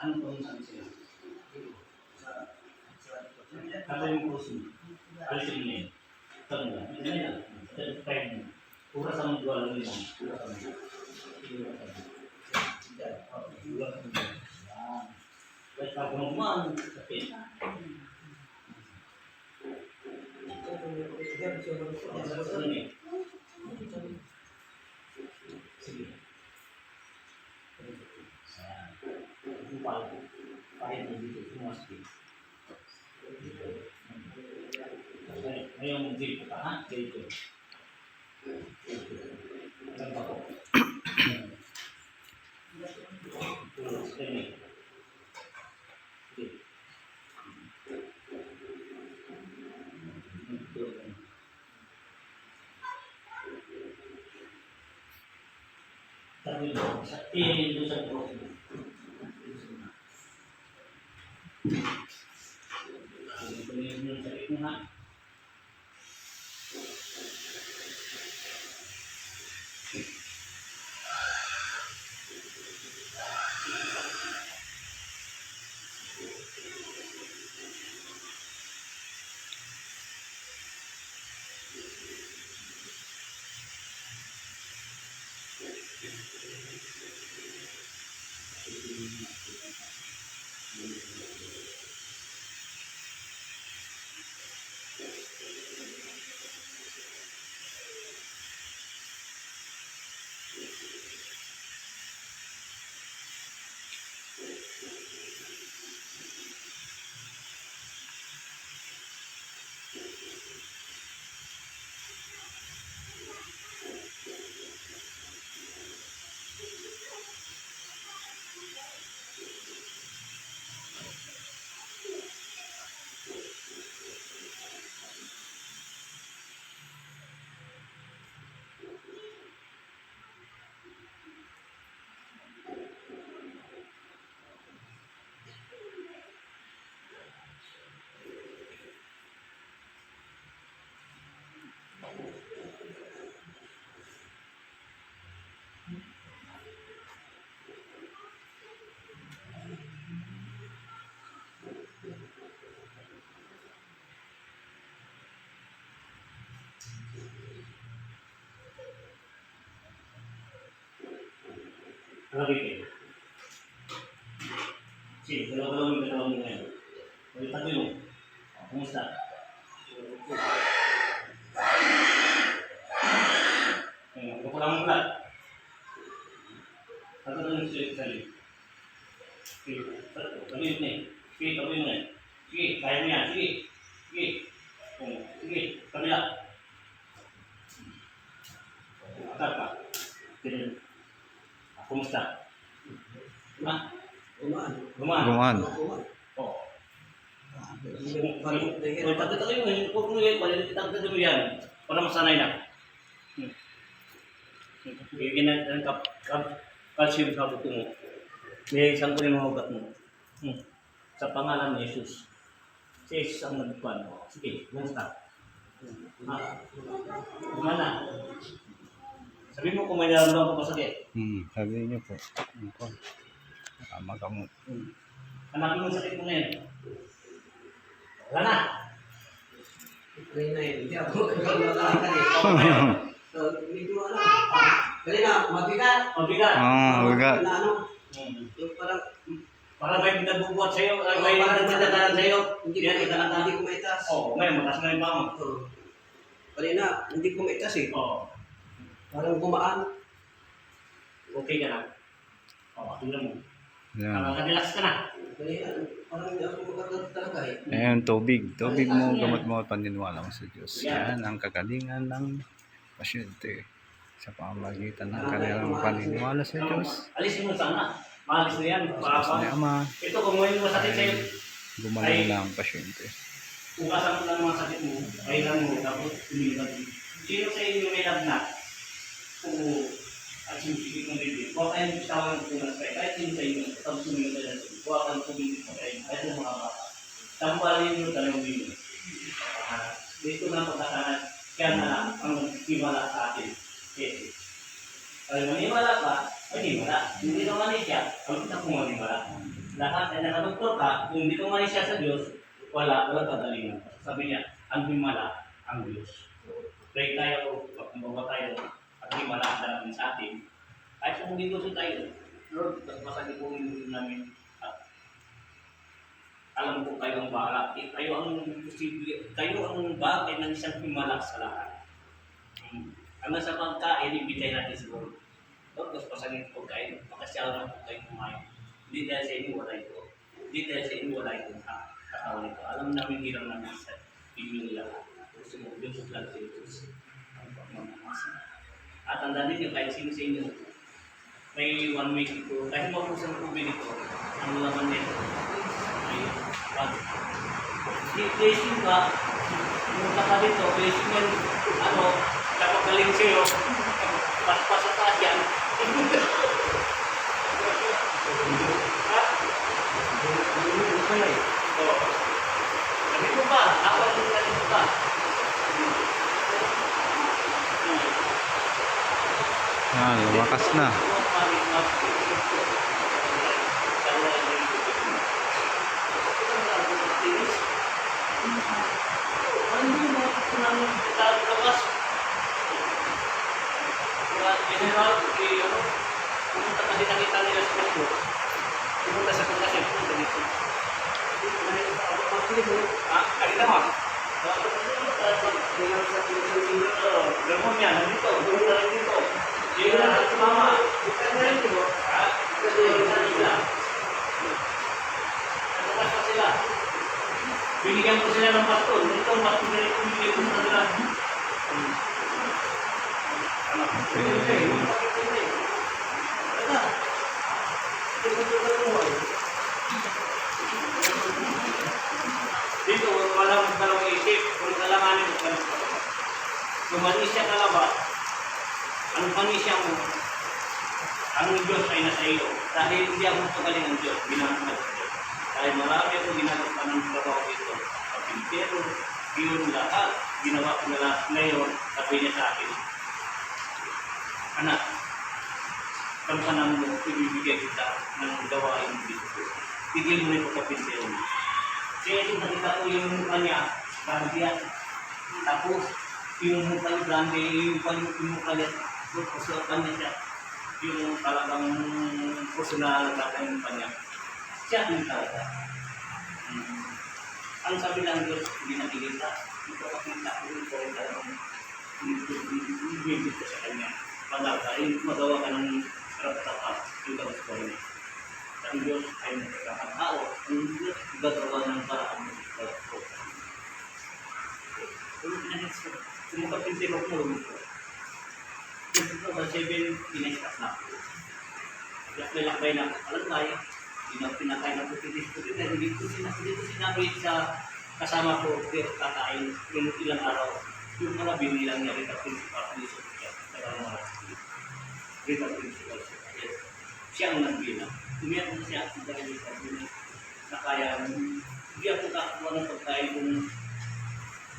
Ano po yung sabi sila? Kata yung puso. Alisin mo yun. Sabi mo. Hindi na yan. Kaya mo. Pura sa mga duwala nila. Pura sa mga. Pura sa mga. Pura sa mga. Kaya sa kumagman. Kasi. Sige. Kahit dito sumasakit. Ngayon dito ka ha? Dito. Alam ba ko? Sabi mo, sa tingin doon sa puso. Ito yung sakit mo ha. Lagi kayo. Sige, dalawa mo ngayon. Ulit tabi mo. Kumusta? Huwag ko lang ulat. Satu lang siya sali. Sige, tabi mo eh. Sige, tabi mo eh. Sige, kaya mo yan. Sige. Sige. Sige, kabila. Atar ka. Sige. Kumusta? Gumaan. Oh. Pagkatali mo, huwag mo yan, pagkatali mo yan, para masanay na. Bigyan ng calcium sa buto mo. May isang ko yung mga ugat mo. Sa pangalan ni Jesus. Si Jesus ang nagpuan. Sige, kumusta? Gumana? Sabi mo kung may nararamdaman ko masakit. Sabi niyo po. Magamot. Hanapin mo sakit mo ngayon. Wala na. Kaya na yun. Hindi ako kagawalakan eh. So, medyo ano. Kaya na, mabigat. Mabigat. Mabigat. Yung parang, Para may nagbubuhat sa'yo, may nagdadaan sa'yo. hindi ko maitas. Oo, may matas na yung paa mo. Kaya na, hindi ko maitas eh. Oo. Parang gumaan. Okay ka na. Oo, tingnan mo. Yan. Relax ka na. Kaya na, parang hindi ako magkakaroon talaga eh. Ayan, tubig. Tubig mo, gamot mo, paniniwala mo sa Diyos. Yan ang kagalingan ng pasyente sa pamamagitan ng kanilang paniniwala sa Diyos. Alisin mo sana. Maalis na yan. Sa ni Ama, Ito, kung ngayon masakit sa'yo, gumaling na ang pasyente. ugasan mo lang mga sakit mo, kailan mo, tapos tumilag. Sino sa inyo may lagnat? Kung at sumisigit ng bibig, huwag kayong bitawan ng tunas kayo. Kahit sino sa inyo, tapos tumilag na lang. Huwag kayong tumigit mo kayo. Kahit yung mga bata. Tambalin nyo dalawang bibig. Dito na pagkakanan, kaya na lang ang nagsimala sa atin. Yes. Kaya maniwala ka, maniwala. Hindi naman siya, ang kita kung maniwala. lahat ay nakadoktor ka, kung hindi tumay siya sa Diyos, wala kagalingan. Sabi niya, ang himala, ang Diyos. Pray tayo, pagkumbawa tayo, at himala ang darating sa atin. Kahit kung hindi gusto tayo, Lord, masagin po yung namin. At alam ko kayo ang bahala. Kayo ang posible, kayo ang bagay ng isang himala sa lahat. Hanggang sa pagkain, ibigay natin siguro. Lord, mas pasagin po kayo, makasyaw na po kayo kumain. Hindi dahil sa inyo wala ito. Hindi dahil sa inyo wala ito. Katawan ito. Alam namin hirang namin sa inyo nila. Gusto mo, Diyos lang sa Diyos. Ang pagmamahasa. At tandaan ninyo, kahit sino sa inyo, may 1 week ito, kahit mapusang tubig ito, ang laman nito, ay pag blessing ka, pumunta ka dito, blessing yan, kapag galing sa'yo, paspas sa taas yan, sabi ko ba, awal mo na dito ba? Lumakas na. General, pumunta kasi nakita nila sa Facebook. Pumunta sa pagkasip, pumunta dito. Kanina mo? Gamon yan, nandito, pumunta rin dito. Hindi na sa mama. Nagkakas pa sila. Binigyan ko sila ng pastor. Ito ang pastor na ito, binigyan ko sa nila. Dito, walang isip. Kung kalanganin mo, kung manisya ka labas, ang panisya mo, ang Diyos ay nasa iyo. Dahil hindi ako pagaling ang Diyos, ginagawa ng Diyos. Dahil marami akong ginagawa ng trabaho ito. Pero yun lahat, ginawa ko na lahat ngayon, sabi niya sa akin, anak, kampanan mo, ibibigay kita ng gawain dito. Tigil mo na yung pagkapintero mo. Kaya ito nakita ko yung mukha niya, brandiyan. Tapos, yung mukha niya, brandi, yung mukha niya, pusukan niya siya. Yung talagang personal na yung mukha niya. Siya yung talaga. Ang sabi ng Diyos, hindi nakikita. Ito kakita ko yung po yung talagang ibigit ko sa kanya. Pagkaka, magawa ka ng sarap-tapa, yung tapos ko rin. Ang Diyos ay nagkakatao, ang Diyos gagawa ng paraan ng ko. Kumukapinti ko po. Ito ba 7 pinaskas na ako. Lakbay na ako. Alam tayo, pinakain na po tinis ko rin. Hindi ko sinabi sa kasama ko, pero kakain yung ilang araw. Yung mga binilang niya rin ang principal police officer. Rin ang principal officer. Siya ang nagbilang. Umiyak mo siya dahil na kaya hindi ako nakakuha ng pagkain kung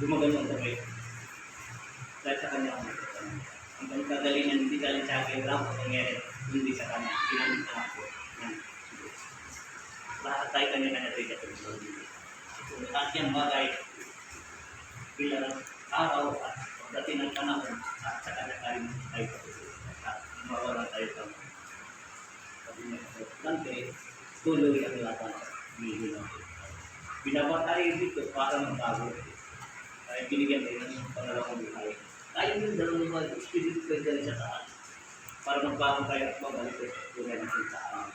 gumagano ang kamay. Dahil sa kanya ako nagkakaroon. Ang kagalingan hindi dahil sa akin, wala ko pangyari, hindi sa kanya. Sinamita ako. Lahat tayo kanya-kanya tayo katulad. So, lahat yung bagay bilang araw at pagdating ng panahon at sa kanya-kanya tayo katulad. At mawala tayo kami. Nanti, tuloy ang laban sa video natin. Binaba tayo dito para magbago. Kaya binigyan tayo ng pangalawang buhay. Tayo yung dalawang mga espiritu kayo dali sa taas. Para magbago tayo at mabalik tayo sa tunay ng kintaan.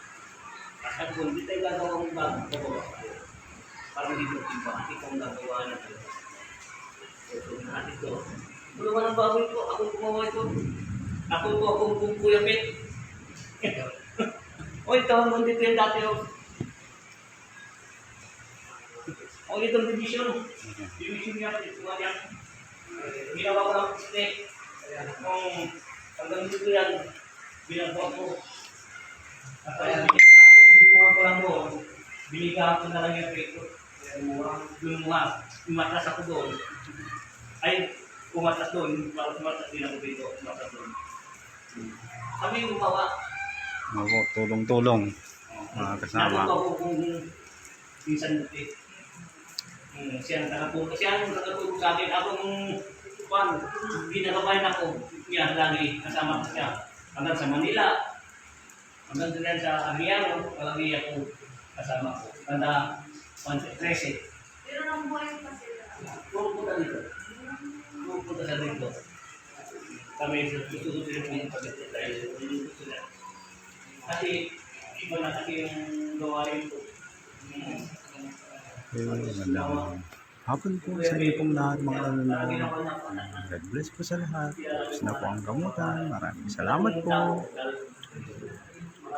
Kasi kung hindi tayo gagawang bago, pababa tayo. Parang hindi mo timbangan, ikaw ang gagawa na tayo. So, natin ito. Wala walang bago ito. Ako gumawa ito. Akong Kuya Pet. Oy, tawag mo dito yung dati o. O, itong division. Division niya, ito nga yan. Ginawa ko ng steak. Kung hanggang dito yan, binagawa ko. At kaya binagawa ko lang doon. Binigyan ko na lang yung peko. Umatas ako doon. Ay, umatas doon. Umatas din ako dito. Umatas doon. Kami gumawa. Tulong-tulong. mga kasama. Ako kung minsan siya ang nakatulog sa akin. Ako nung pinagabayan ako niya lagi kasama ko siya. Hanggang sa Manila. Hanggang din sa Aguiaro, palagi ako kasama ko. Handa 13. Pero nang buhay pa sila. Puro punta dito. Puro punta sa dito. Kami gusto sila ng pagdating dahil gusto sila. Kasi iba na kasi yung gawain ko. Magandang hapon po sa inyo pong lahat mga nanonood. God bless po sa lahat. Tapos na po ang gamutan. Maraming salamat po.